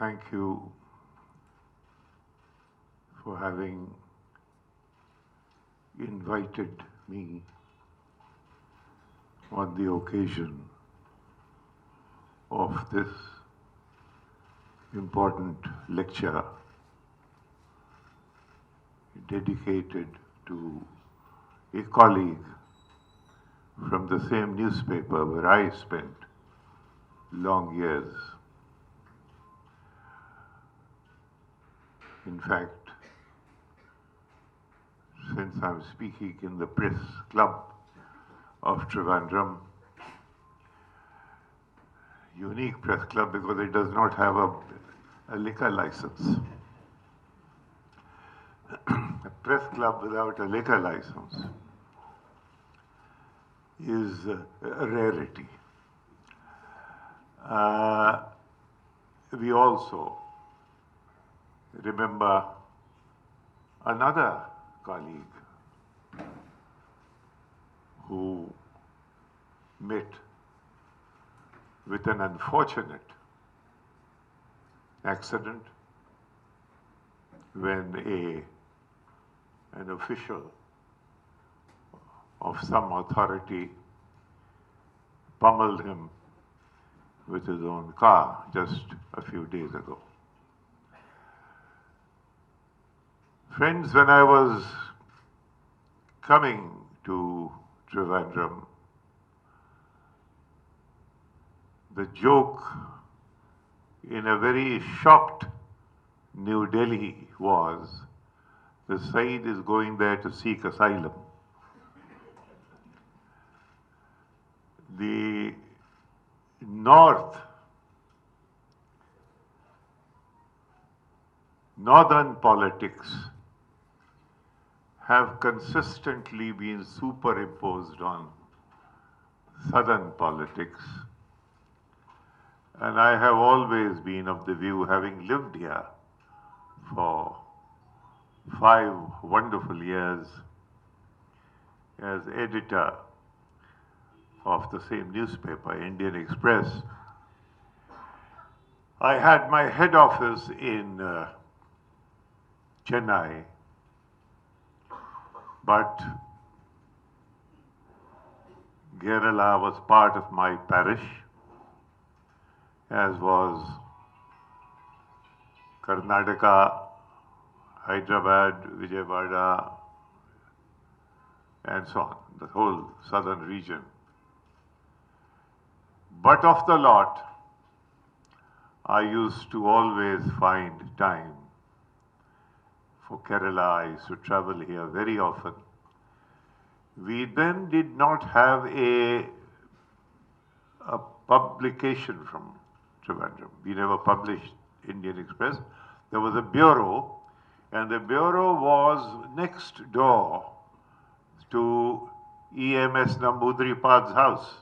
thank you for having invited me on the occasion of this important lecture dedicated to a colleague from the same newspaper where I spent long years. In fact, since I'm speaking in the press club of Trivandrum, unique press club because it does not have a liquor license. A press club without a liquor license is a rarity. We also remember another colleague who met with an unfortunate accident when an official of some authority pummeled him with his own car just a few days ago. Friends, when I was coming to Trivandrum, the joke in a very shocked New Delhi was that Saeed is going there to seek asylum. The northern politics have consistently been superimposed on southern politics. And I have always been of the view, having lived here for 5 wonderful years as editor of the same newspaper, Indian Express, I had my head office in Chennai, but Kerala was part of my parish, as was Karnataka, Hyderabad, Vijayawada, and so on, the whole southern region. But of the lot, I used to always find time for Kerala. I used to travel here very often. We then did not have a publication from Trivandrum. We never published Indian Express. There was a bureau, and the bureau was next door to EMS Nambudripad's house.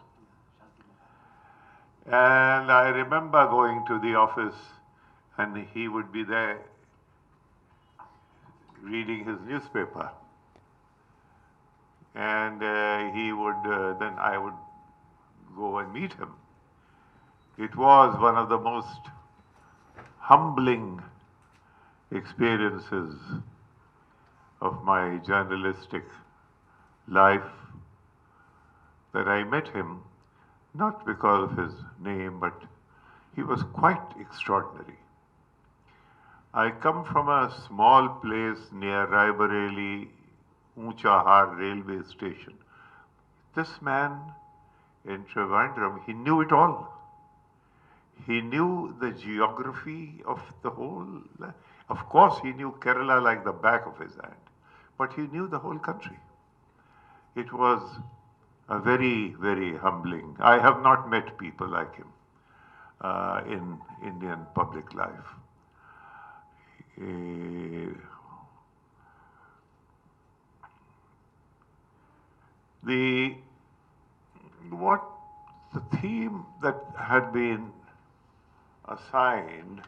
And I remember going to the office, and he would be there reading his newspaper. And then I would go and meet him. It was one of the most humbling experiences of my journalistic life that I met him, not because of his name, but he was quite extraordinary. I come from a small place near Raebareli, Unchahar railway station. This man in Trivandrum, he knew it all. He knew the geography of the whole. Of course, he knew Kerala like the back of his hand, but he knew the whole country. It was a very, very humbling. I have not met people like him in Indian public life. The theme that had been assigned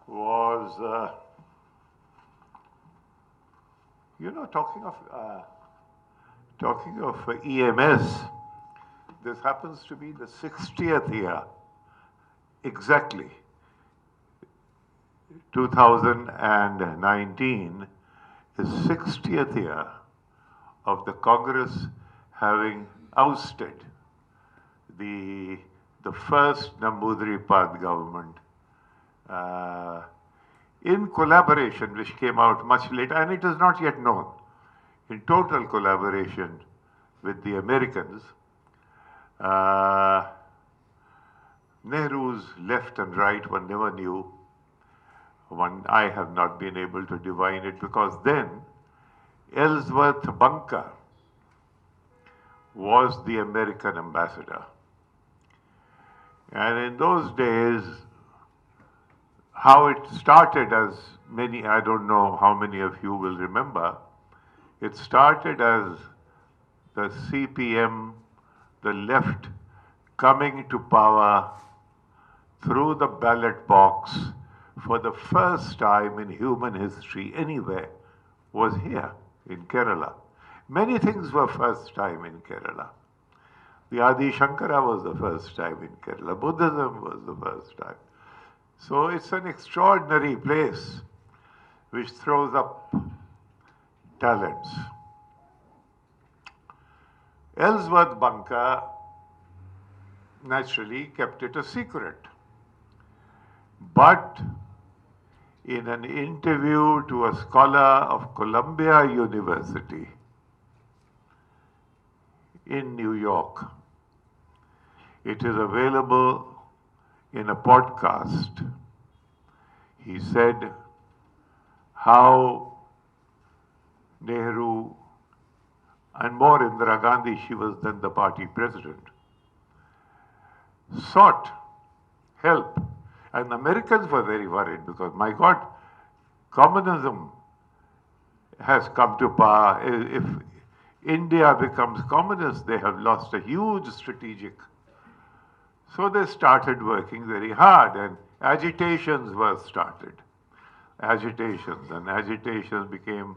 was, talking of EMS, this happens to be the 60th year exactly 2019 is 60th year of the Congress having ousted the first Namboodiripad government in collaboration, which came out much later, and it is not yet known, in total collaboration with the Americans. Nehru's left and right one never knew. I have not been able to divine it, because then Ellsworth Bunker was the American ambassador. And in those days, how it started, as many, I don't know how many of you will remember, it started as the CPM, the left, coming to power through the ballot box for the first time in human history anywhere was here in Kerala. Many things were first time in Kerala. The Adi Shankara was the first time in Kerala. Buddhism was the first time. So it's an extraordinary place which throws up talents. Ellsworth Bunker naturally kept it a secret. But in an interview to a scholar of Columbia University in New York, it is available in a podcast. He said how Nehru, and more Indira Gandhi, she was then the party president, sought help. And the Americans were very worried because, my God, communism has come to power. If India becomes communist, they have lost a huge strategic. So they started working very hard, and agitations were started. Agitations, and agitations became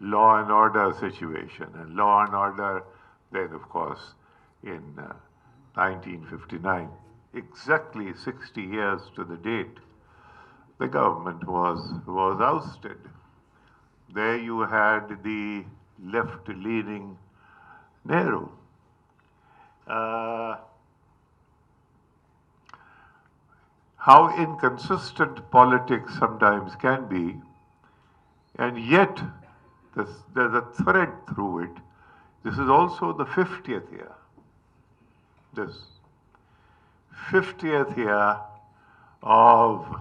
law and order situation, and law and order then, of course, in 1959, exactly 60 years to the date, the government was ousted. There you had the left-leaning Nehru. How inconsistent politics sometimes can be, and yet there's a thread through it. This is also the 50th year. This 50th year of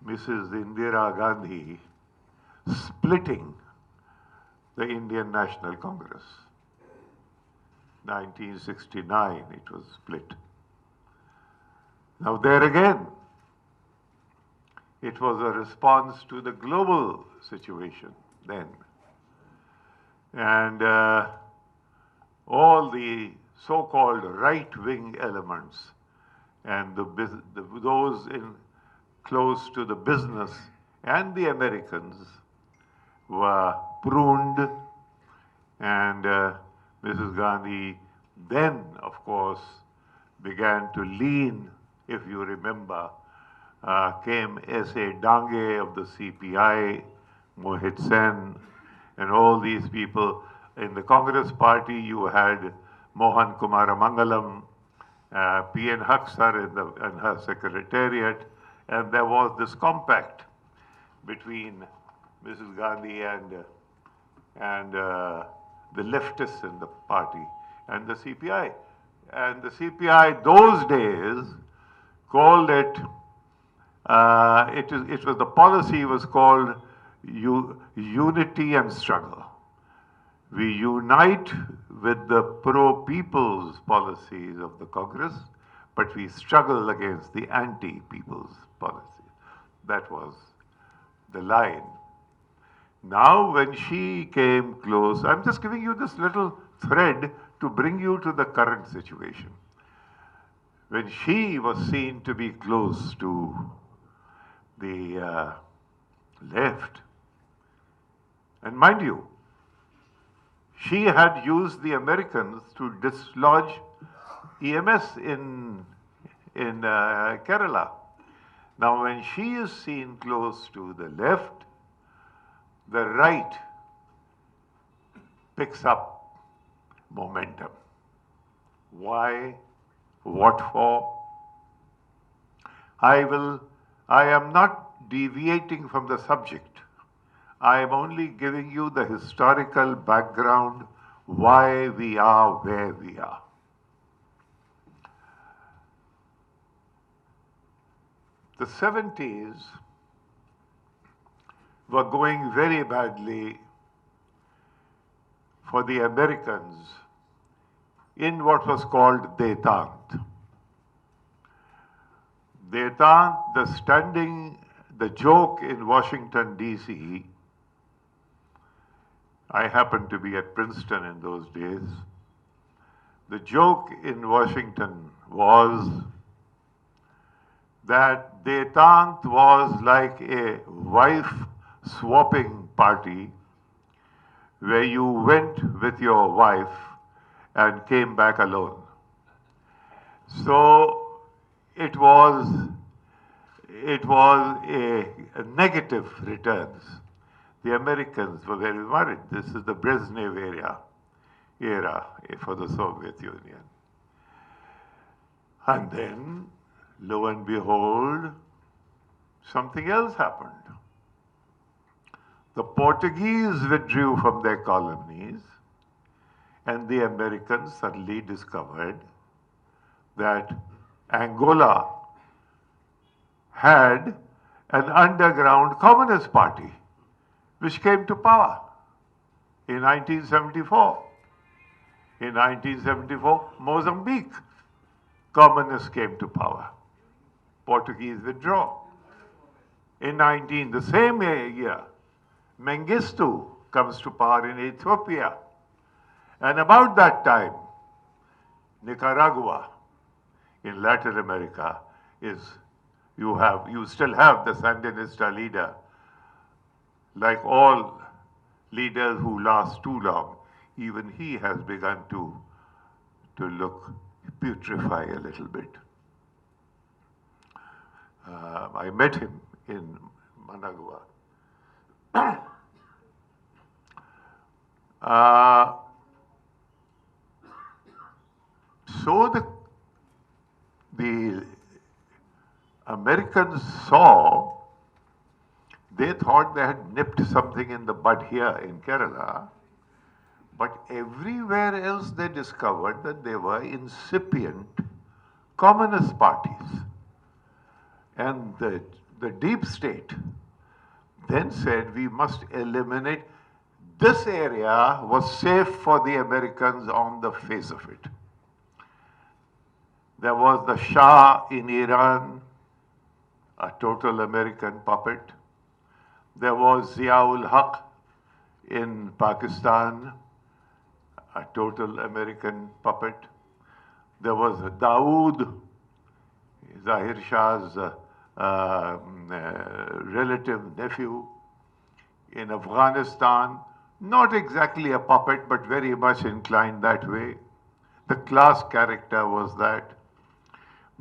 Mrs. Indira Gandhi splitting the Indian National Congress. 1969 it was split. Now there again, it was a response to the global situation then. And all the so-called right-wing elements and those close to the business and the Americans were pruned, and Mrs. Gandhi then, of course, began to lean, if you remember, came S.A. Dange of the CPI, Mohit Sen, and all these people. In the Congress party, you had Mohan Kumara Mangalam, P.N. Haksar in her secretariat, and there was this compact between Mrs. Gandhi and the leftists in the party and the CPI. And the CPI those days called it, it was the policy was called unity and struggle. We unite with the pro-people's policies of the Congress, but we struggle against the anti-people's policies. That was the line. Now, when she came close, I'm just giving you this little thread to bring you to the current situation. When she was seen to be close to the left, and mind you, she had used the Americans to dislodge EMS in in Kerala. Now, when she is seen close to the left, the right picks up momentum. Why? What for? I am not deviating from the subject. I am only giving you the historical background why we are where we are. The 70s were going very badly for the Americans in what was called détente. Détente, the joke in Washington, D.C., I happened to be at Princeton in those days. The joke in Washington was that détente was like a wife-swapping party where you went with your wife and came back alone. So it was a negative returns. The Americans were very worried. This is the Brezhnev era for the Soviet Union. And then, lo and behold, something else happened. The Portuguese withdrew from their colonies, and the Americans suddenly discovered that Angola had an underground communist party which came to power in 1974. In 1974, Mozambique, communists came to power. Portuguese withdraw. In the same year, Mengistu comes to power in Ethiopia. And about that time, Nicaragua in Latin America you still have the Sandinista leader. Like all leaders who last too long, even he has begun to putrefy a little bit. I met him in Managua. So the Americans saw, they thought they had nipped something in the bud here in Kerala, but everywhere else they discovered that they were incipient communist parties. And the deep state then said, we must eliminate. This area was safe for the Americans on the face of it. There was the Shah in Iran, a total American puppet. There was Ziaul Haq in Pakistan, a total American puppet. There was Dawood, Zahir Shah's relative nephew in Afghanistan, not exactly a puppet, but very much inclined that way. The class character was that.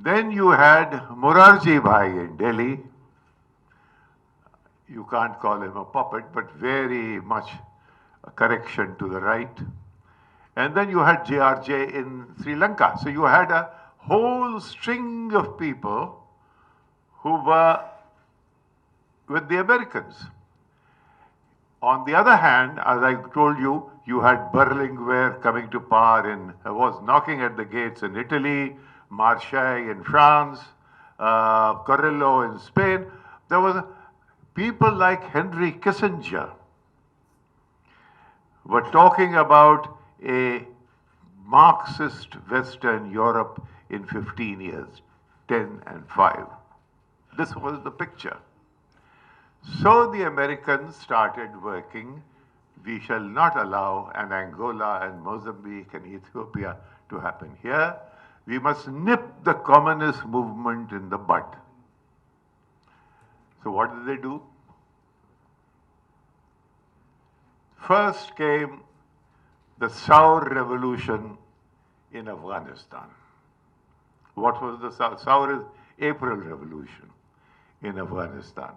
Then you had Morarji Bhai in Delhi. You can't call him a puppet, but very much a correction to the right. And then you had JRJ in Sri Lanka. So you had a whole string of people who were with the Americans. On the other hand, as I told you, you had Berlinguer coming to power was knocking at the gates in Italy, Marseille in France, Carrillo in Spain. There was people like Henry Kissinger were talking about a Marxist Western Europe in 15 years, 10 and 5. This was the picture. So the Americans started working. We shall not allow an Angola and Mozambique and Ethiopia to happen here. We must nip the communist movement in the bud. So what did they do? First came the Saur revolution in Afghanistan. What was the Saur's April Revolution in Afghanistan?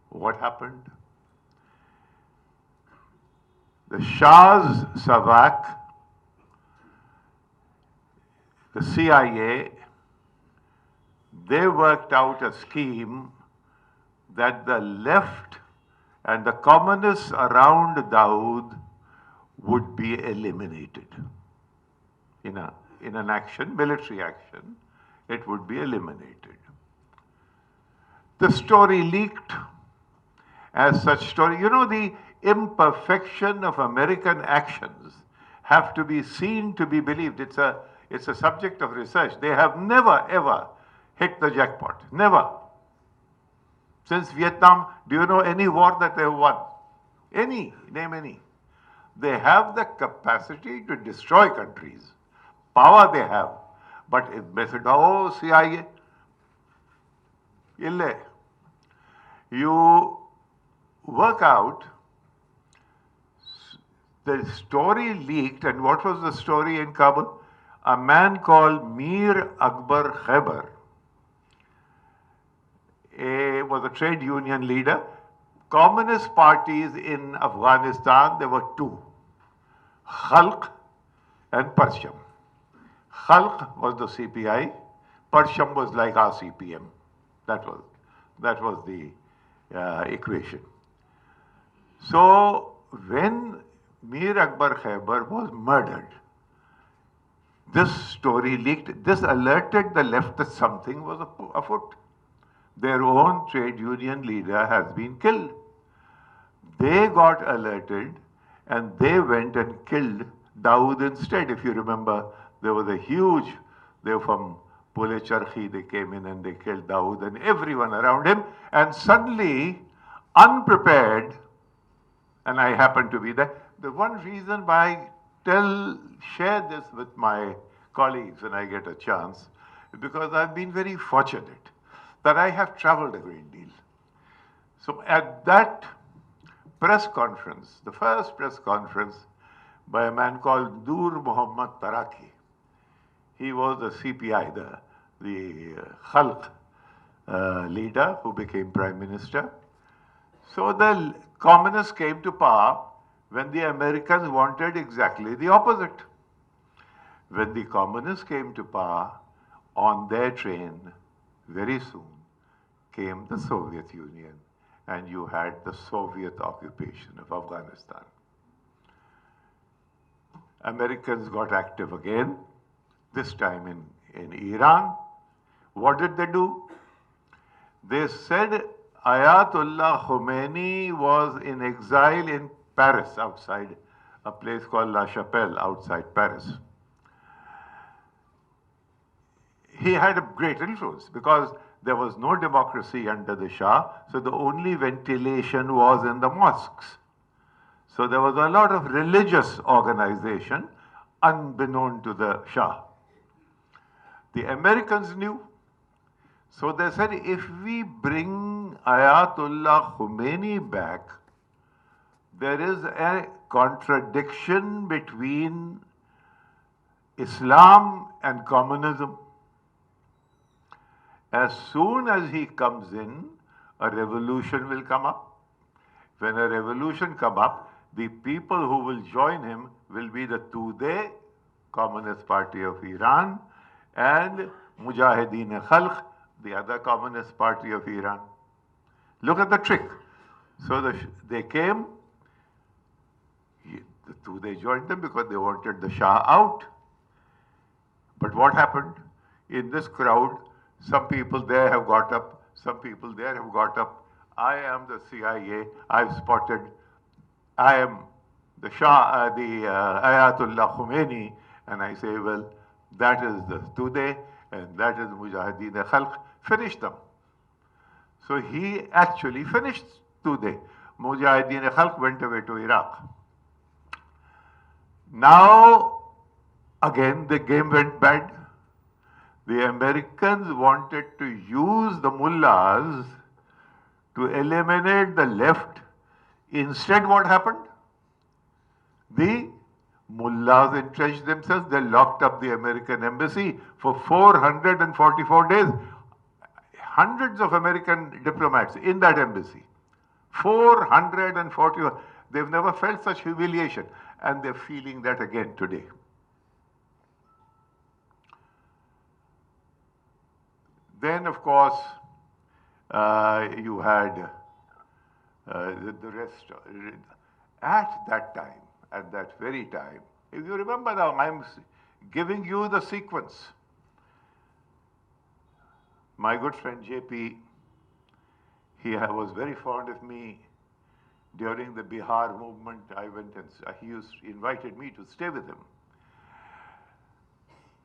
What happened? The Shah's Savak, the CIA, they worked out a scheme that the left and the communists around Dawood would be eliminated. In an action, military action, it would be eliminated. The story leaked as such story. You know, the imperfection of American actions have to be seen to be believed. It's a subject of research. They have never, ever hit the jackpot. Never. Since Vietnam, do you know any war that they have won? Any, name any. They have the capacity to destroy countries. Power they have. But method, oh, CIA, ille. You work out, the story leaked, and what was the story in Kabul? A man called Mir Akbar Khyber was a trade union leader. Communist parties in Afghanistan, there were two, Khalq and Parcham. Khalq was the CPI, Parcham was like our CPM. That was the equation. So when Mir Akbar Khyber was murdered, this story leaked. This alerted the left that something was afoot. Their own trade union leader has been killed. They got alerted and they went and killed Dawood instead. If you remember, there was a huge, they were from Pule Charkhi, they came in and they killed Dawood and everyone around him. And suddenly, unprepared, and I happened to be there, the one reason why I share this with my colleagues when I get a chance is because I've been very fortunate that I have traveled a great deal. So at that press conference, the first press conference by a man called Nur Muhammad Taraki, he was the CPI, the Khalq leader who became prime minister. So the communists came to power when the Americans wanted exactly the opposite. When the communists came to power, on their train, very soon came the Soviet Union, and you had the Soviet occupation of Afghanistan. Americans got active again, this time in Iran. What did they do? They said Ayatollah Khomeini was in exile in Paris, outside a place called La Chapelle, outside Paris. He had a great influence because there was no democracy under the Shah, so the only ventilation was in the mosques. So there was a lot of religious organization unbeknown to the Shah. The Americans knew. So they said, if we bring Ayatollah Khomeini back, there is a contradiction between Islam and communism. As soon as he comes in, a revolution will come up. When a revolution comes up, the people who will join him will be the Tudeh, Communist Party of Iran, and Mujahideen Khalq, the other Communist Party of Iran. Look at the trick. So they came, the Tudeh joined them because they wanted the Shah out. But what happened? In this crowd, some people there have got up, some people there have got up. I am the CIA, I've spotted, I am the Shah, Ayatollah Khomeini, and I say, well, that is the Tudeh, and that is Mujahideen Khalq, finish them. So he actually finished Tudeh. Mujahideen Khalq went away to Iraq. Now, again, the game went bad. The Americans wanted to use the mullahs to eliminate the left. Instead, what happened? The mullahs entrenched themselves. They locked up the American embassy for 444 days. Hundreds of American diplomats in that embassy. 440. They've never felt such humiliation, and they're feeling that again today. Then, of course, you had the rest. At that time, at that very time, if you remember now, I'm giving you the sequence. My good friend JP, he was very fond of me. During the Bihar movement, I went and he invited me to stay with him.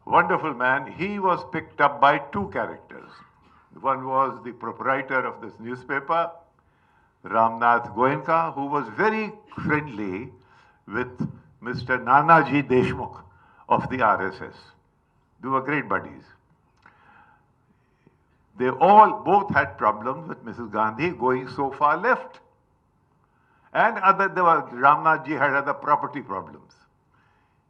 Wonderful man. He was picked up by two characters. One was the proprietor of this newspaper, Ramnath Goenka, who was very friendly with Mr. Nanaji Deshmukh of the RSS. They were great buddies. They both had problems with Mrs. Gandhi going so far left. And Ramnathji had other property problems.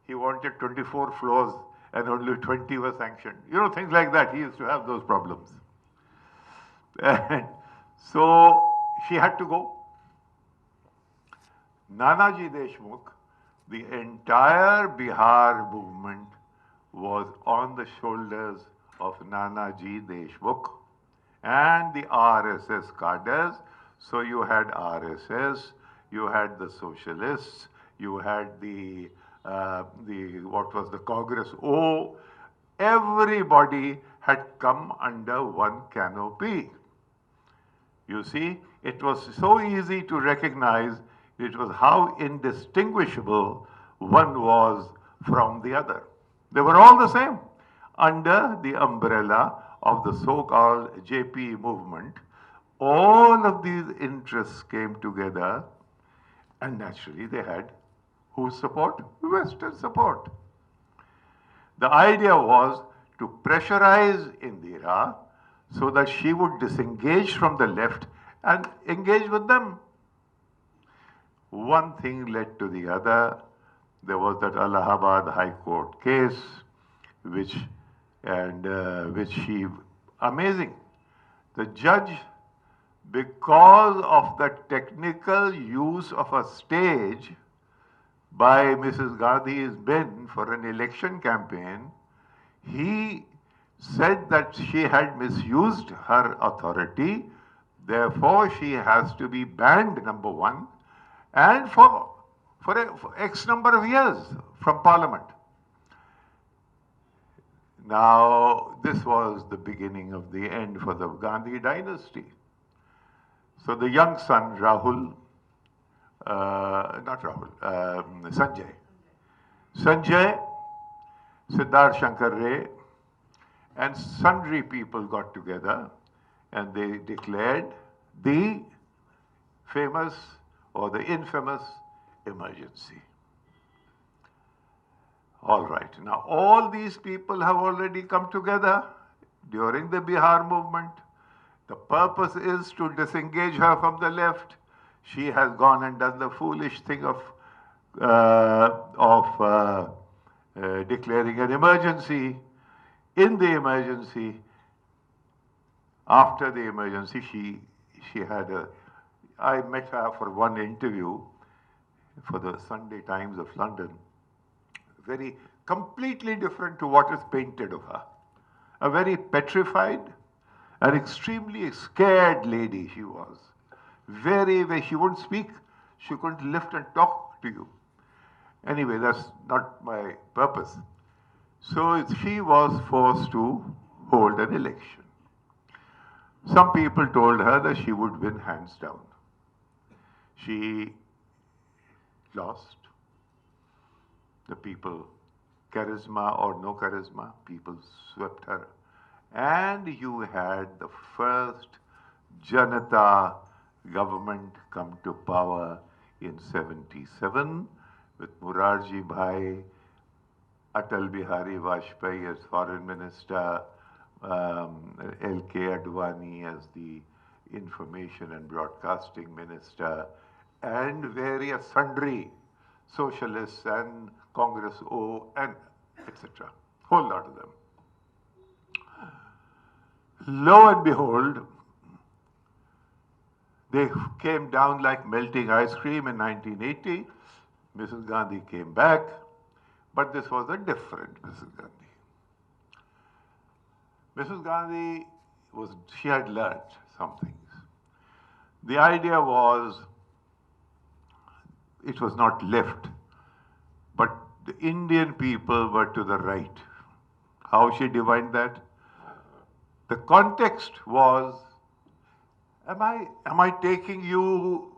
He wanted 24 floors and only 20 were sanctioned. You know, things like that. He used to have those problems. And so she had to go. Nanaji Deshmukh, the entire Bihar movement was on the shoulders of Nanaji Deshmukh and the RSS cadres. So you had RSS, you had the socialists, you had the Congress O. Everybody had come under one canopy. You see, it was so easy to recognize it was how indistinguishable one was from the other. They were all the same under the umbrella of the so-called JP movement. All of these interests came together, and naturally they had whose support? Western support. The idea was to pressurize Indira so that she would disengage from the left and engage with them. One thing led to the other. There was that Allahabad High Court case, which amazing. The judge, because of the technical use of a stage by Mrs. Gandhi's men for an election campaign, he said that she had misused her authority, therefore she has to be banned, number one, and for X number of years from Parliament. Now, this was the beginning of the end for the Gandhi dynasty. So the young son, Sanjay, Siddharth Shankar Ray, and sundry people got together and they declared the famous or the infamous emergency. All right, now all these people have already come together during the Bihar movement. The purpose is to disengage her from the left. She has gone and done the foolish thing of declaring an emergency. In the emergency, after the emergency, she had I met her for one interview for the Sunday Times of London. Very completely different to what is painted of her. A very petrified, an extremely scared lady she was. She wouldn't speak, she couldn't lift and talk to you. Anyway, that's not my purpose. So she was forced to hold an election. Some people told her that she would win hands down. She lost. The people, charisma or no charisma, people swept her. And you had the first Janata government come to power in 77 with Morarji Bhai, Atal Bihari Vajpayee as foreign minister, L.K. Advani as the information and broadcasting minister, and various sundry Socialists and Congress O and etc. Whole lot of them. Lo and behold, they came down like melting ice cream in 1980. Mrs. Gandhi came back, but this was a different Mrs. Gandhi. Mrs. Gandhi she had learned some things. The idea was, it was not left, but the Indian people were to the right. How she defined that? The context was, am I taking you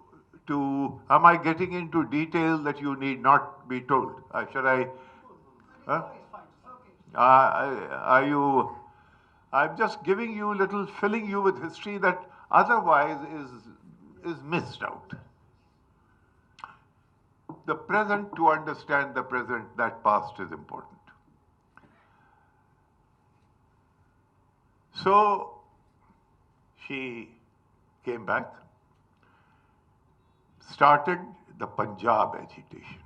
to, am I getting into detail that you need not be told? Should I? Huh? Are you? I'm just giving you filling you with history that otherwise is missed out. The present, to understand the present, that past is important. So she came back, started the Punjab agitation,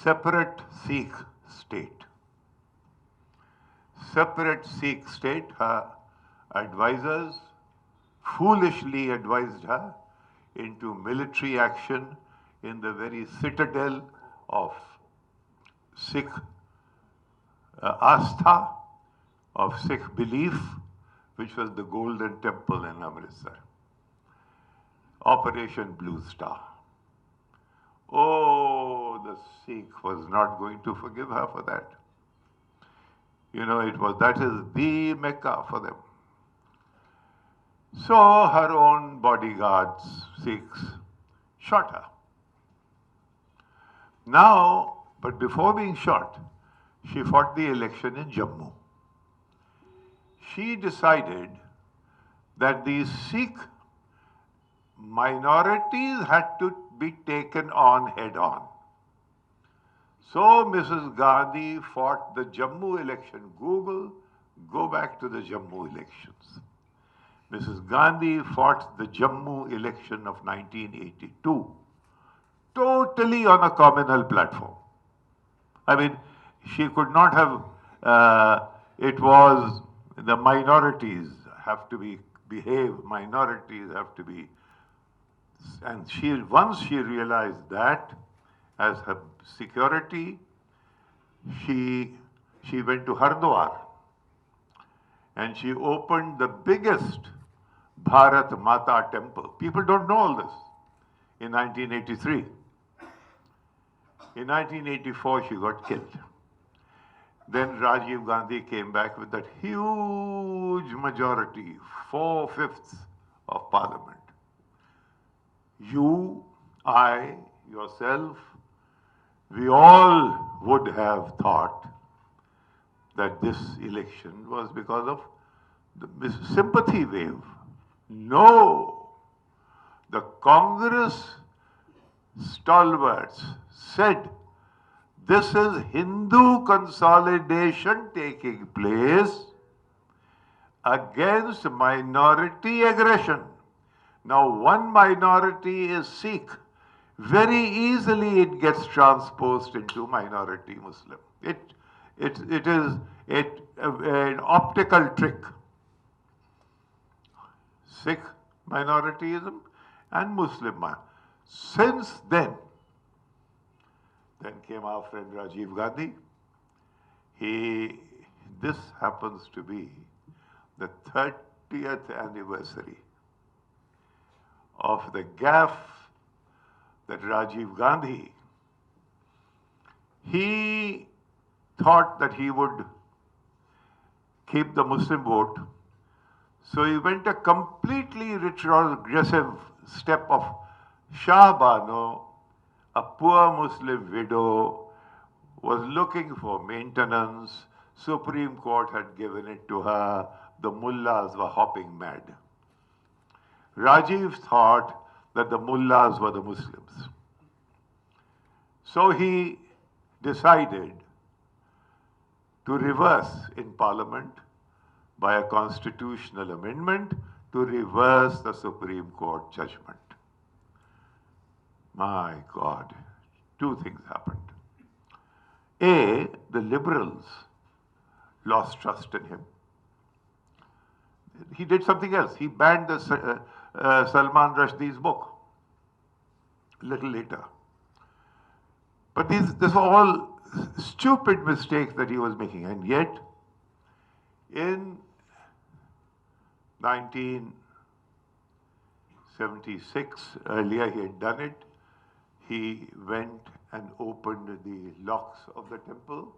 separate Sikh state. Separate Sikh state, her advisors foolishly advised her into military action in the very citadel of Sikh Astha, of Sikh belief, which was the Golden Temple in Amritsar. Operation Blue Star. Oh, the Sikh was not going to forgive her for that. You know, that is the Mecca for them. So her own bodyguards, Sikhs, shot her. Now, but before being shot, she fought the election in Jammu. She decided that these Sikh minorities had to be taken on head on. So Mrs. Gandhi fought the Jammu election. Go back to the Jammu elections. Mrs. Gandhi fought the Jammu election of 1982, totally on a communal platform. I mean, she could not have, it was the minorities have to behave, minorities have to be, and once she realized that, as her security, she went to Hardwar and she opened the biggest Bharat Mata temple. People don't know all this. In 1983. In 1984, she got killed. Then Rajiv Gandhi came back with that huge majority, 4/5 of parliament. You, I, yourself, we all would have thought that this election was because of the sympathy wave. No, the Congress stalwarts said this is Hindu consolidation taking place against minority aggression. Now, one minority is Sikh. Very easily it gets transposed into minority Muslim. It is an optical trick. Sikh minorityism and Muslim. Since then came our friend Rajiv Gandhi. This happens to be the 30th anniversary of the gaffe that Rajiv Gandhi, he thought that he would keep the Muslim vote. So he went a completely retrogressive step of Shah Bano, a poor Muslim widow, was looking for maintenance. Supreme Court had given it to her. The mullahs were hopping mad. Rajiv thought that the mullahs were the Muslims. So he decided to reverse in Parliament by a constitutional amendment to reverse the Supreme Court judgment. My God, two things happened. A, the liberals lost trust in him. He did something else. He banned the Salman Rushdie's book a little later. But these were all stupid mistakes that he was making. And yet, in 1976, earlier he had done it. He went and opened the locks of the temple.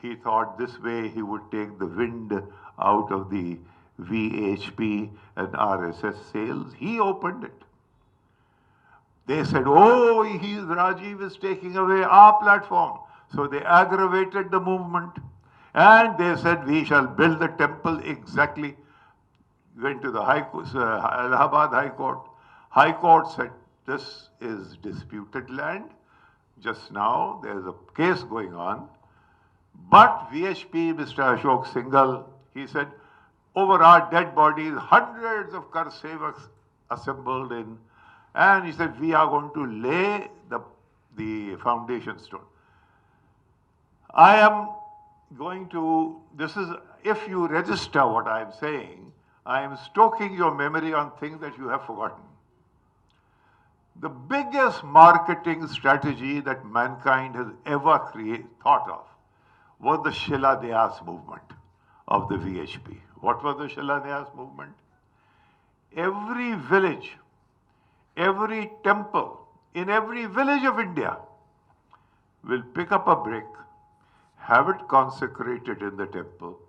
He thought this way he would take the wind out of the VHP and RSS sails. He opened it. They said, oh, Rajiv is taking away our platform. So they aggravated the movement. And they said, we shall build the temple exactly. Went to the Allahabad High Court. High Court said, this is disputed land. Just now, there's a case going on. But VHP, Mr. Ashok Singhal, he said, over our dead bodies, hundreds of Kar Sevaks assembled in, and he said, we are going to lay the foundation stone. I am going to, this is, if you register what I am saying, I am stoking your memory on things that you have forgotten. The biggest marketing strategy that mankind has ever thought of was the Shilanyas movement of the VHP. What was the Shilanyas movement? Every village, every temple, in every village of India will pick up a brick, have it consecrated in the temple,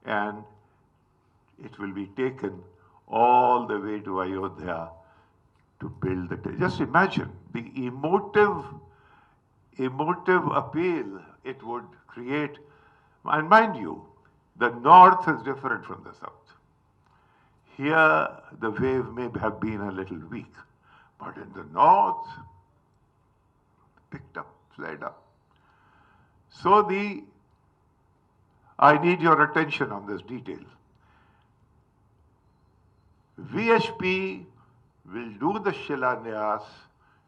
and it will be taken all the way to Ayodhya to build the temple. Just imagine the emotive appeal it would create. And mind you, the north is different from the south. Here, the wave may have been a little weak, but in the north, picked up, flared up. So I need your attention on this detail. VHP will do the Shilanyas,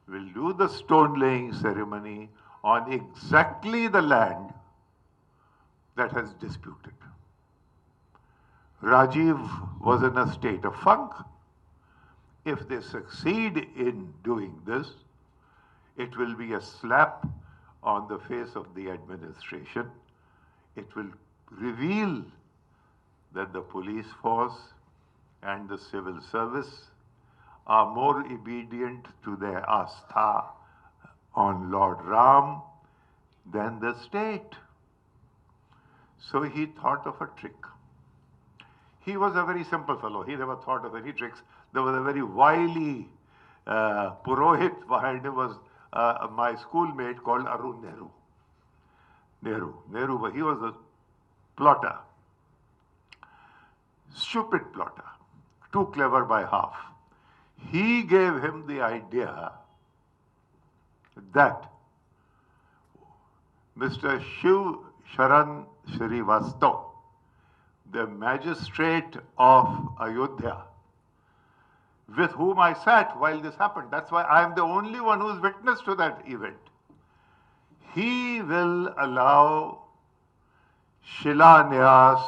will do the stone laying ceremony on exactly the land that has disputed. Rajiv was in a state of funk. If they succeed in doing this, it will be a slap on the face of the administration. It will reveal that the police force and the civil service are more obedient to their astha on Lord Ram than the state. So he thought of a trick. He was a very simple fellow. He never thought of any tricks. There was a very wily Purohit behind him, was my schoolmate called Arun Nehru. He was a plotter. Stupid plotter. Too clever by half. He gave him the idea that Mr. Shiv Sharan Srivastav, the magistrate of Ayodhya, with whom I sat while this happened, that's why I am the only one who is witness to that event, he will allow Shilanyas,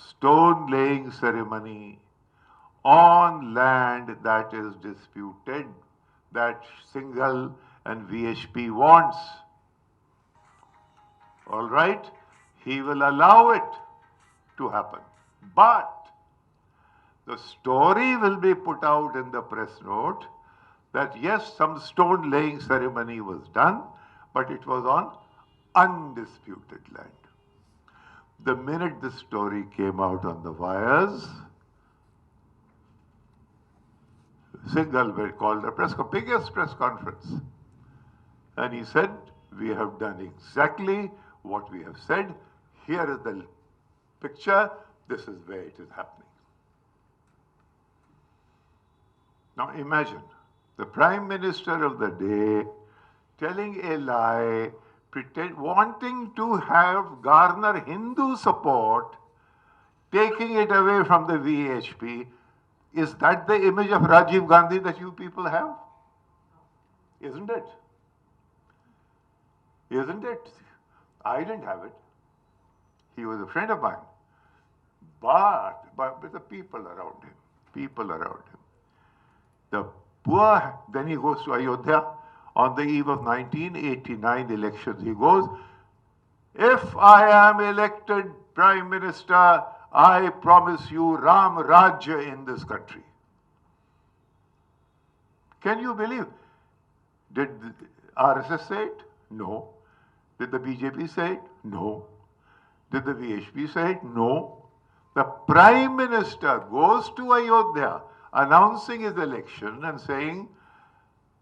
stone laying ceremony, on land that is disputed, that Singhal and VHP wants. All right? He will allow it to happen. But the story will be put out in the press note that yes, some stone laying ceremony was done, but it was on undisputed land. The minute the story came out on the wires, Singhal called the biggest press conference. And he said, we have done exactly what we have said. Here is the picture. This is where it is happening. Now imagine the Prime Minister of the day telling a lie, wanting to garner Hindu support, taking it away from the VHP. Is that the image of Rajiv Gandhi that you people have? Isn't it? Isn't it? I didn't have it. He was a friend of mine. But with the people around him. The poor, then he goes to Ayodhya on the eve of 1989 elections. He goes, if I am elected Prime Minister, I promise you Ram Rajya in this country. Can you believe? Did the RSS say it? No. Did the BJP say it? No. Did the VHP say it? No. The Prime Minister goes to Ayodhya announcing his election and saying,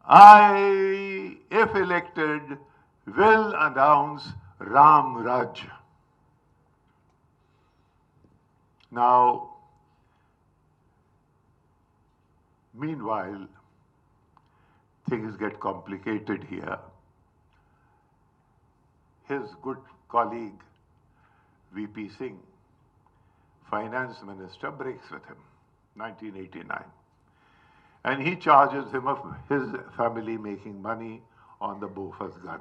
I, if elected, will announce Ram Rajya. Now, meanwhile, things get complicated here. His good colleague, VP Singh, finance minister, breaks with him, 1989. And he charges him of his family making money on the Bofors gun.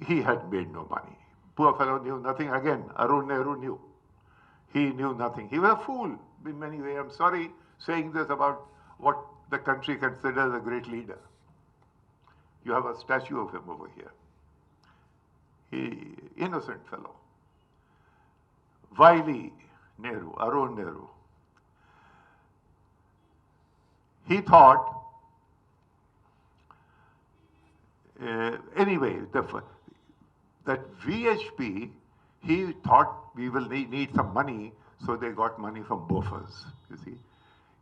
He had made no money. Poor fellow knew nothing. Again, Arun Nehru knew. He knew nothing. He was a fool in many ways. I'm sorry saying this about what the country considers a great leader. You have a statue of him over here. He, innocent fellow. Wily Nehru, Arun Nehru. He thought, anyway, that VHP, he thought we will need some money, so they got money from Bofors, you see.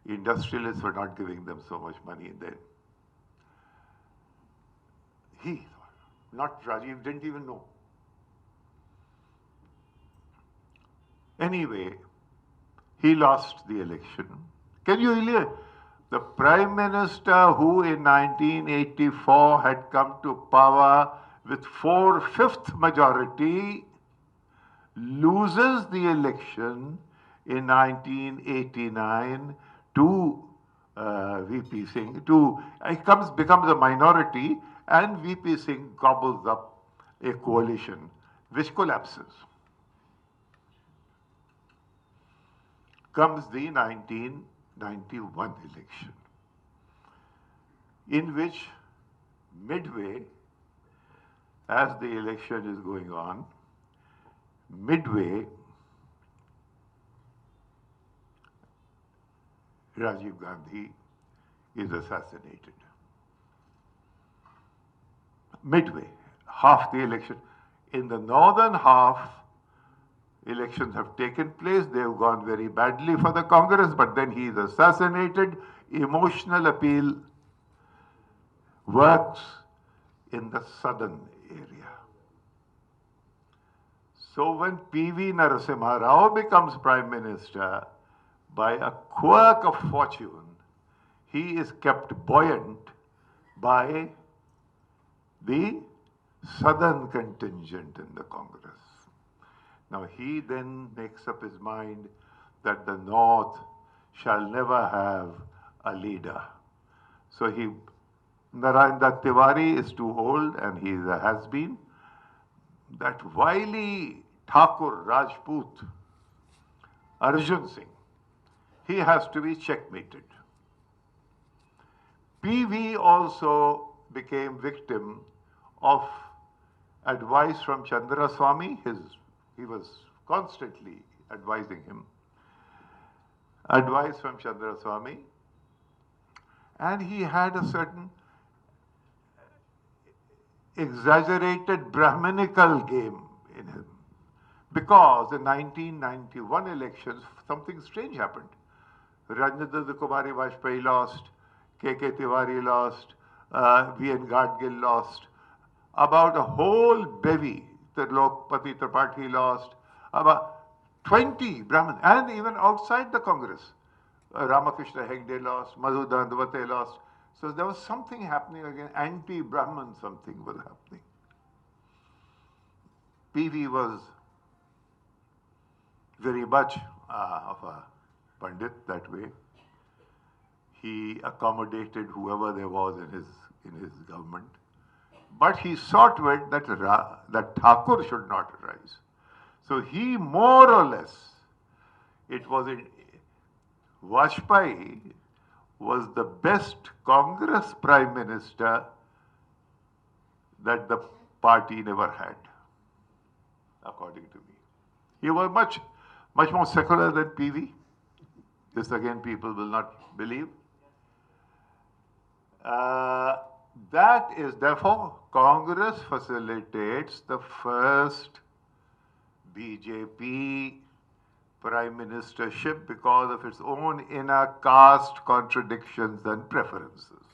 Industrialists were not giving them so much money then. He thought, not Rajiv, didn't even know. Anyway, he lost the election. Can you believe? The Prime Minister who in 1984 had come to power with 4/5 majority loses the election in 1989 to VP Singh. Becomes a minority, and VP Singh gobbles up a coalition which collapses. Comes the 1991 election, in which midway, as the election is going on, midway, Rajiv Gandhi is assassinated. Midway, half the election. In the northern half, elections have taken place. They have gone very badly for the Congress, but then he is assassinated. Emotional appeal works in the southern area. So when P.V. Narasimha Rao becomes Prime Minister, by a quirk of fortune, he is kept buoyant by the southern contingent in the Congress. Now he then makes up his mind that the North shall never have a leader. So Narendran Tiwari is too old and he is a has-been. That wily Thakur Rajput, Arjun Singh, he has to be checkmated. PV also became victim of advice from Chandraswamy. He was constantly advising him. Advice from Chandraswamy. And he had a certain exaggerated Brahminical game in him. Because in 1991 elections, something strange happened. Rajendra Kumari Vajpayee lost, K.K. Tiwari lost, V.N. Gadgil lost. About a whole bevy, the Lokpati Tripathi lost, about 20 Brahmins, and even outside the Congress. Ramakrishna Hegde lost, Madhu Dandavate lost. So there was something happening again, anti-Brahman something was happening. PV was very much of a Pandit that way. He accommodated whoever there was in his government. But he saw to it that Thakur should not rise. So he more or less, it was in Vajpayee was the best Congress Prime Minister that the party never had, according to me. He was much more secular than PV. This again people will not believe. That is, therefore, Congress facilitates the first BJP prime ministership because of its own inner caste contradictions and preferences.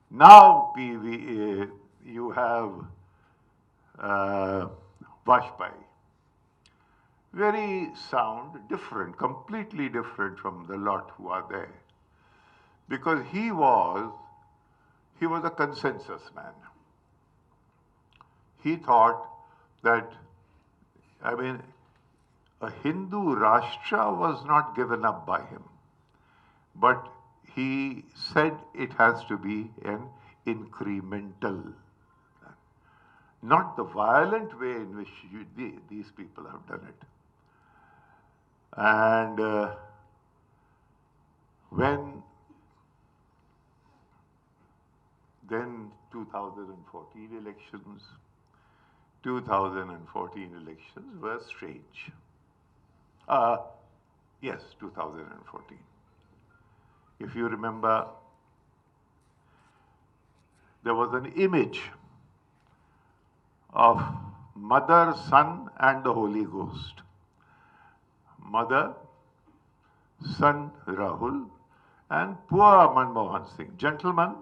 Now, PV, you have Vajpayee. Very sound, different, completely different from the lot who are there. Because he was a consensus man. He thought that, I mean, a Hindu Rashtra was not given up by him. But he said it has to be an incremental, not the violent way in which these people have done it. And when then 2014 elections were strange. Yes, 2014. If you remember, there was an image of Mother, Son, and the Holy Ghost. Mother, son Rahul, and poor Manmohan Singh, gentleman,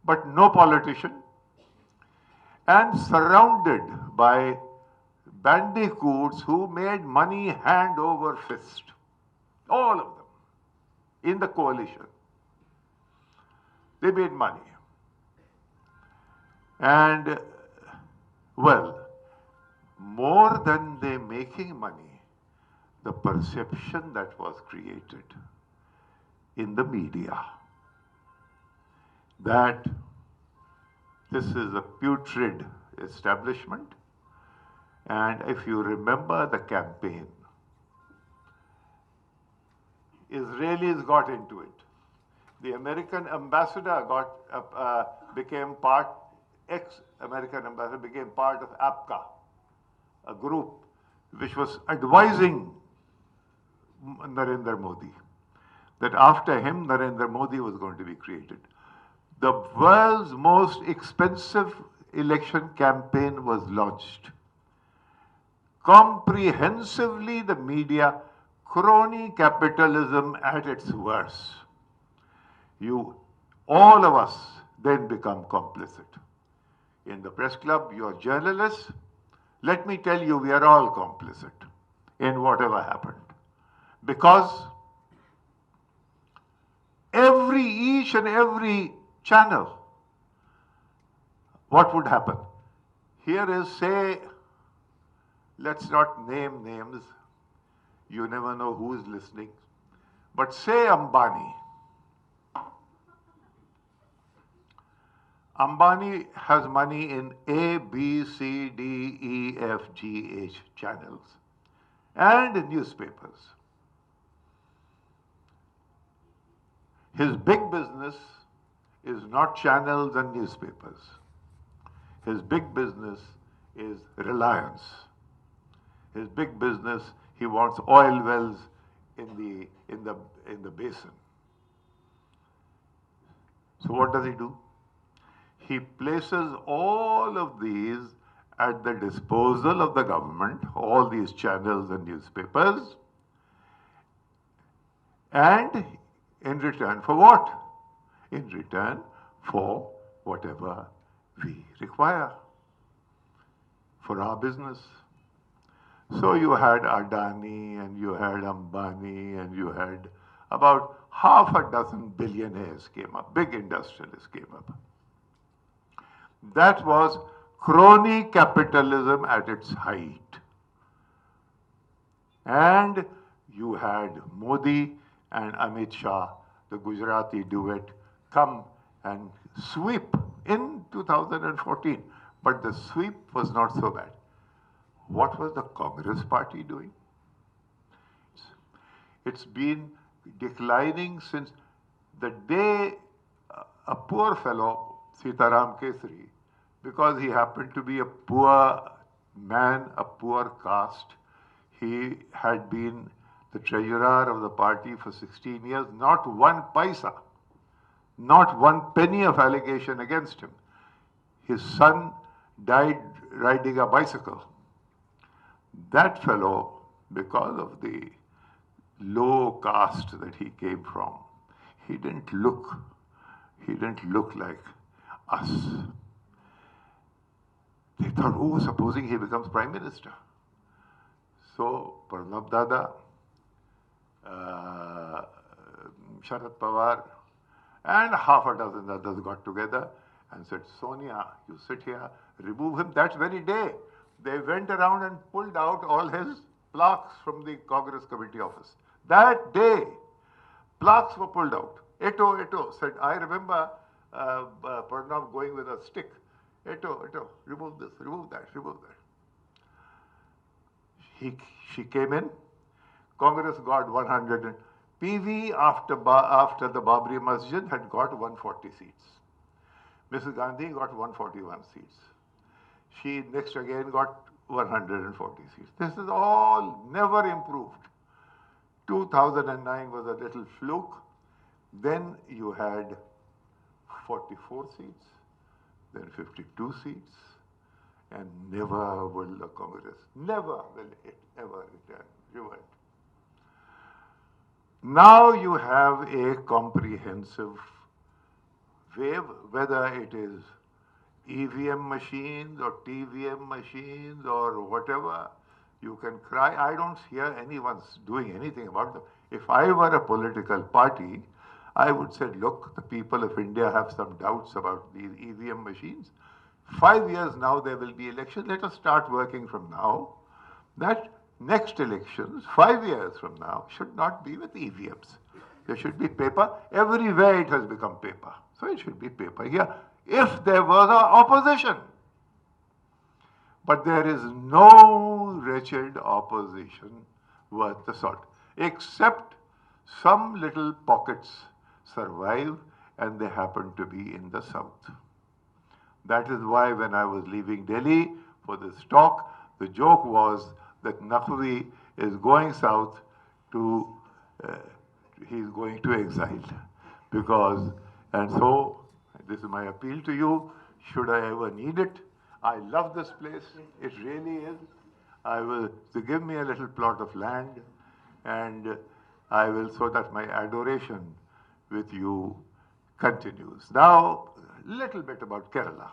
but no politician, and surrounded by bandicoots who made money hand over fist. All of them in the coalition. They made money. And, well, more than they making money, the perception that was created in the media that this is a putrid establishment. And if you remember the campaign, Israelis got into it. The American ambassador became part, ex-American ambassador became part of APCA, a group which was advising Narendra Modi that after him, Narendra Modi was going to be created. The world's most expensive election campaign was launched. Comprehensively, the media, crony capitalism at its worst. All of us then become complicit. In the press club, you are journalists. Let me tell you, we are all complicit in whatever happened. Because each and every channel, what would happen? Here is, say, let's not name names. You never know who is listening. But say Ambani. Ambani has money in A, B, C, D, E, F, G, H channels and newspapers. His big business is not channels and newspapers. His big business is Reliance. His big business, he wants oil wells in the basin. So what does he do? He places all of these at the disposal of the government, all these channels and newspapers, and in return for what? In return for whatever we require for our business. So you had Adani and you had Ambani and you had about half a dozen billionaires came up, big industrialists came up. That was crony capitalism at its height. And you had Modi and Amit Shah, the Gujarati duet, come and sweep in 2014. But the sweep was not so bad. What was the Congress party doing? It's been declining since the day a poor fellow, Sitaram Kesari, because he happened to be a poor man, a poor caste, he had been the treasurer of the party for 16 years, not one paisa, not one penny of allegation against him. His son died riding a bicycle. That fellow, because of the low caste that he came from, he didn't look like us. They thought, oh, supposing he becomes Prime Minister. So Pranab Dada, Sharad Pawar, and half a dozen others got together and said, Sonia, you sit here, remove him. That very day, they went around and pulled out all his plaques from the Congress committee office. That day, plaques were pulled out. Eto, said, I remember Pranab going with a stick. Eto, remove this, remove that, remove that. She came in. Congress got 100. And PV, after the Babri Masjid, had got 140 seats. Mrs. Gandhi got 141 seats. She next again got 140 seats. This is all never improved. 2009 was a little fluke. Then you had 44 seats, then 52 seats, and never will the Congress, never will it ever revert. Now you have a comprehensive wave, whether it is EVM machines or TVM machines or whatever. You can cry. I don't hear anyone doing anything about them. If I were a political party, I would say, look, the people of India have some doubts about these EVM machines. 5 years now there will be elections. Let us start working from now. That next elections, 5 years from now, should not be with EVMs. There should be paper. Everywhere it has become paper. So it should be paper here. If there was an opposition. But there is no wretched opposition worth the salt, except some little pockets survive, and they happen to be in the south. That is why when I was leaving Delhi for this talk, the joke was that Naqvi is going south to, he's going to exile. Because, and so, this is my appeal to you, should I ever need it, I love this place, it really is. I will, so give me a little plot of land, and I will, so that my adoration with you continues. Now, a little bit about Kerala.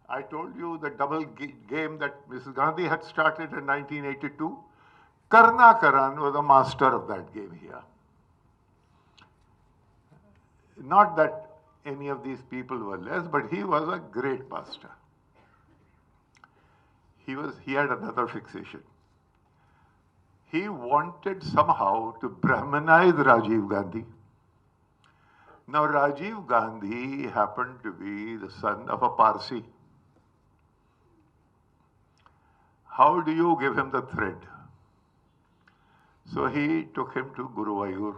I told you the double game that Mrs. Gandhi had started in 1982. Karnakaran was a master of that game here. Not that any of these people were less, but he was a great master. He had another fixation. He wanted somehow to Brahmanize Rajiv Gandhi. Now, Rajiv Gandhi happened to be the son of a Parsi. How do you give him the thread? So he took him to Guruvayur.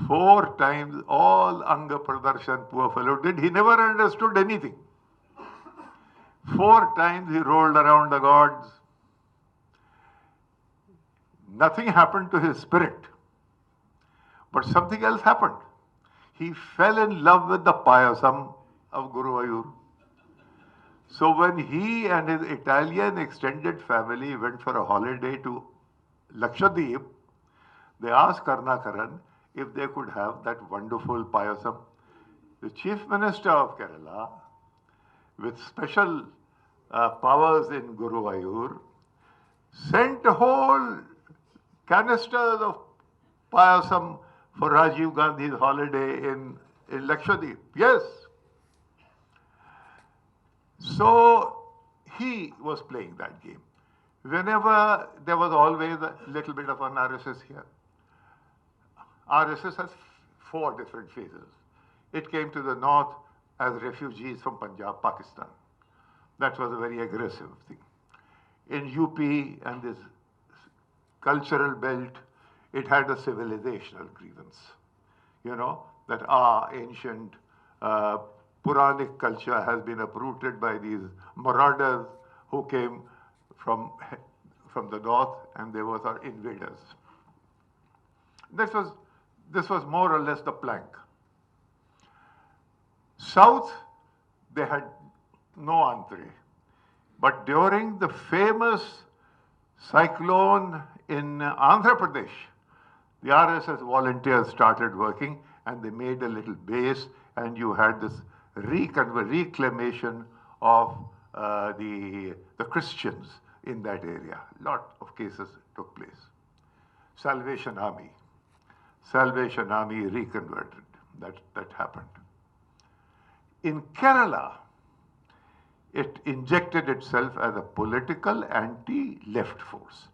4 times, all Anga Pradarshan, poor fellow did. He never understood anything. 4 times he rolled around the gods. Nothing happened to his spirit. But something else happened. He fell in love with the payasam of Guruvayur. So when he and his Italian extended family went for a holiday to Lakshadweep, they asked Karnakaran if they could have that wonderful payasam. The Chief Minister of Kerala, with special powers in Guruvayur, sent whole canisters of payasam for Rajiv Gandhi's holiday in Lakshadweep. Yes. So he was playing that game. Whenever there was always a little bit of an RSS here. RSS has four different phases. It came to the north as refugees from Punjab, Pakistan. That was a very aggressive thing. In UP and this cultural belt, it had a civilizational grievance. You know, that our ancient Puranic culture has been uprooted by these marauders who came from the north, and they were our invaders. This was more or less the plank. South, they had no entree. But during the famous cyclone in Andhra Pradesh, the RSS volunteers started working, and they made a little base, and you had this reclamation of the Christians in that area. A lot of cases took place. Salvation Army reconverted. That happened. In Kerala, it injected itself as a political anti-left force.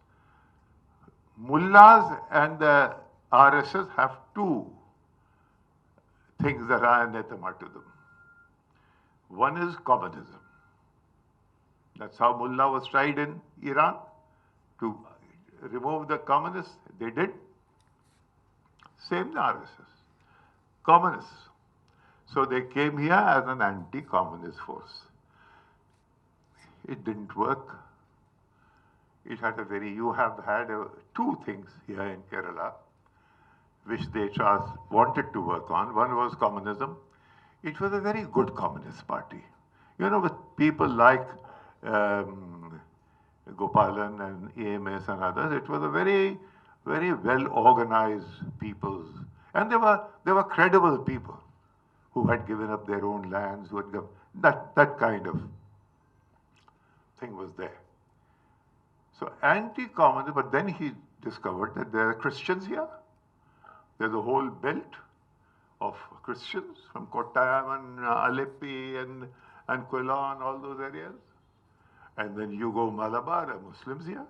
Mullahs and the RSS have two things that are anathema to them. One is communism. That's how Mullah was tried in Iran to remove the communists. They did. Same the RSS. Communists. So they came here as an anti-communist force. It didn't work. It had you have had two things here in Kerala which they wanted to work on. One was communism. It was a very good communist party. You know, with people like Gopalan and AMS and others, it was a very, very well organized people. And they were credible people who had given up their own lands, who had that kind of thing was there. So anti-communism, but then he discovered that there are Christians here. There's a whole belt of Christians from Kottayam and Aleppi and Quilon, all those areas. And then you go Malabar, there are Muslims here.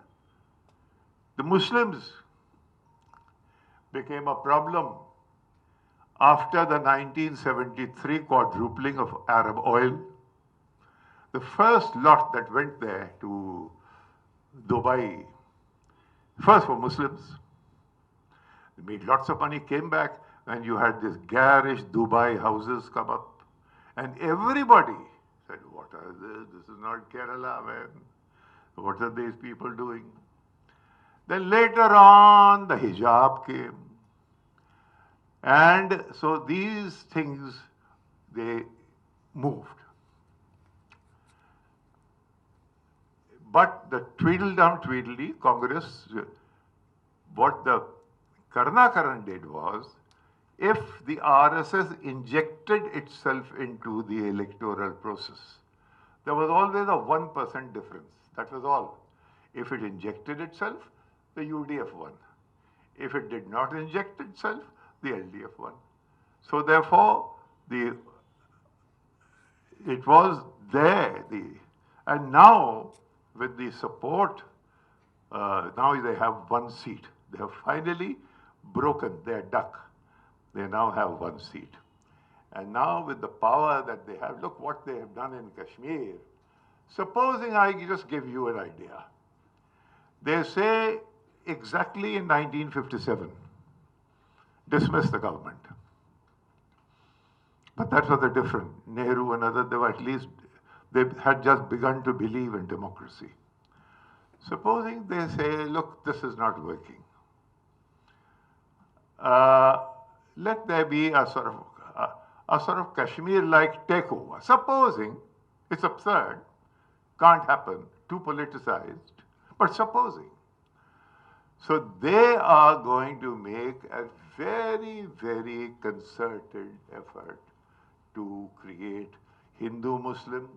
The Muslims became a problem after the 1973 quadrupling of Arab oil. The first lot that went there to Dubai, first for Muslims. They made lots of money, came back, and you had these garish Dubai houses come up. And everybody said, what are this? This is not Kerala, man. What are these people doing? Then later on, the hijab came. And so these things, they moved. But the Tweedledum Tweedledee Congress, what the Karnakaran did was, if the RSS injected itself into the electoral process, there was always a 1% difference. That was all. If it injected itself, the UDF won. If it did not inject itself, the LDF won. So therefore, it was there. And now, with the support, now they have one seat. They have finally broken their duck. They now have one seat. And now with the power that they have, look what they have done in Kashmir. Supposing I just give you an idea. They say exactly in 1957, dismiss the government. But that was a different. Nehru and others, they had just begun to believe in democracy. Supposing they say, look, this is not working. Let there be a sort of Kashmir-like takeover. Supposing, it's absurd, can't happen, too politicized, but supposing. So they are going to make a very, very concerted effort to create Hindu-Muslim,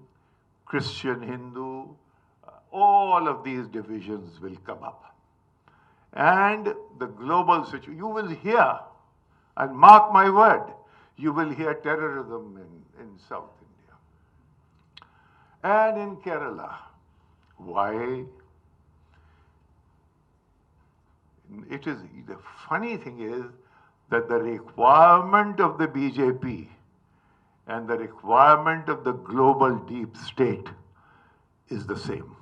Christian-Hindu, all of these divisions will come up. And the global situation, you will hear, and mark my word, you will hear terrorism in South India. And in Kerala. Why? It is, the funny thing is that the requirement of the BJP and the requirement of the global deep state is the same.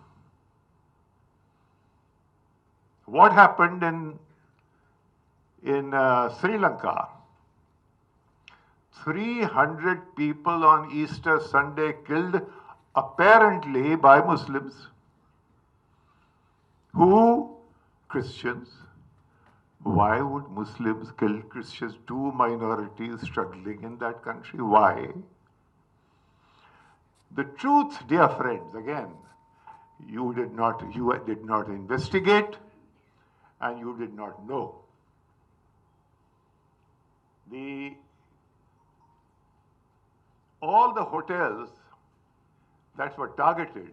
What happened in Sri Lanka? 300 people on Easter Sunday killed apparently by Muslims. Who? Christians. Why would Muslims kill Christians? Two minorities struggling in that country. Why? The truth, dear friends, again, you did not investigate and you did not know. All the hotels that were targeted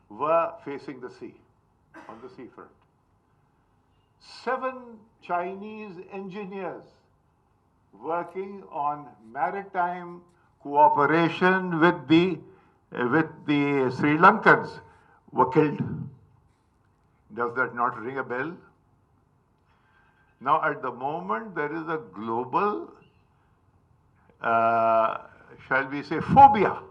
were facing the sea, on the seafront. 7 Chinese engineers working on maritime cooperation with the Sri Lankans were killed. Does that not ring a bell? Now, at the moment, there is a global, shall we say, phobia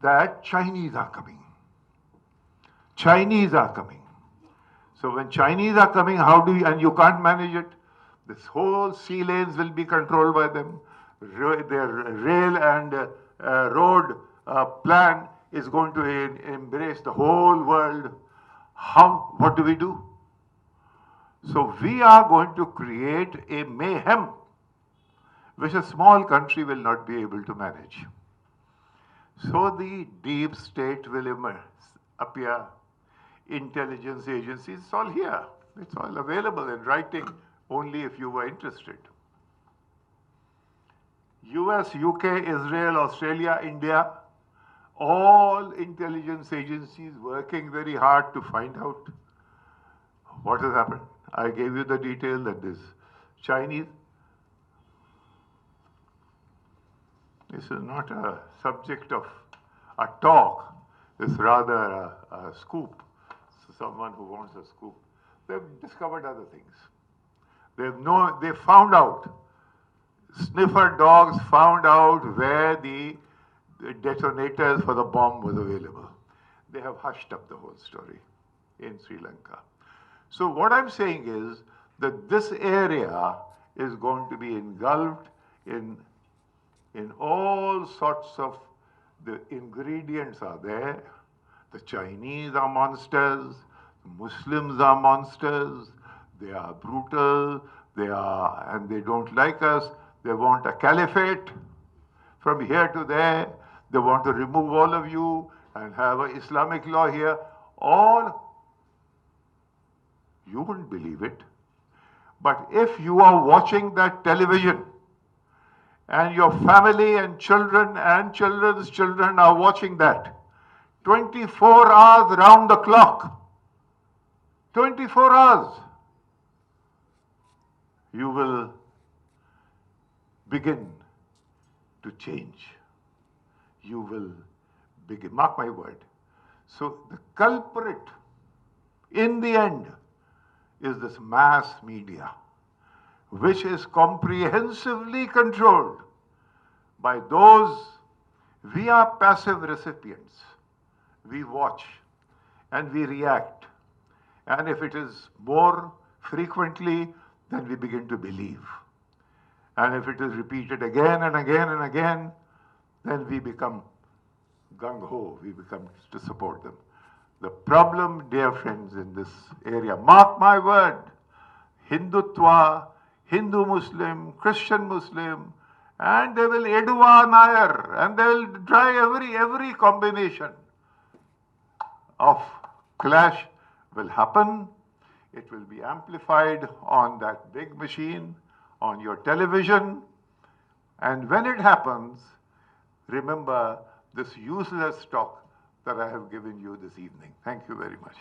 that Chinese are coming. Chinese are coming. So when Chinese are coming, how do you, and you can't manage it, this whole sea lanes will be controlled by them. Their rail and road plan is going to embrace the whole world. How? What do we do? So we are going to create a mayhem which a small country will not be able to manage. So the deep state will appear. Intelligence agencies, it's all here. It's all available in writing, only if you were interested. US, UK, Israel, Australia, India, all intelligence agencies working very hard to find out what has happened. I gave you the detail that this Chinese, this is not a subject of a talk, it's rather a scoop. Someone who wants a scoop. They've discovered other things. They found out, sniffer dogs found out where the detonators for the bomb was available. They have hushed up the whole story in Sri Lanka. So what I'm saying is that this area is going to be engulfed in all sorts of, the ingredients are there. The Chinese are monsters, the Muslims are monsters, they are brutal, and they don't like us. They want a caliphate from here to there. They want to remove all of you and have an Islamic law here. All, you wouldn't believe it. But if you are watching that television and your family and children's children are watching that, 24 hours round the clock, 24 hours, you will begin to change. You will begin, mark my word. So the culprit in the end is this mass media, which is comprehensively controlled by those. We are passive recipients. We watch and we react. And if it is more frequently, then we begin to believe. And if it is repeated again and again and again, then we become gung-ho, we become to support them. The problem, dear friends, in this area, mark my word, Hindutva, Hindu-Muslim, Christian-Muslim, and they will Eduwa Nair, and they will try every combination of clash will happen. It will be amplified on that big machine, on your television. And when it happens, remember this useless talk that I have given you this evening. Thank you very much.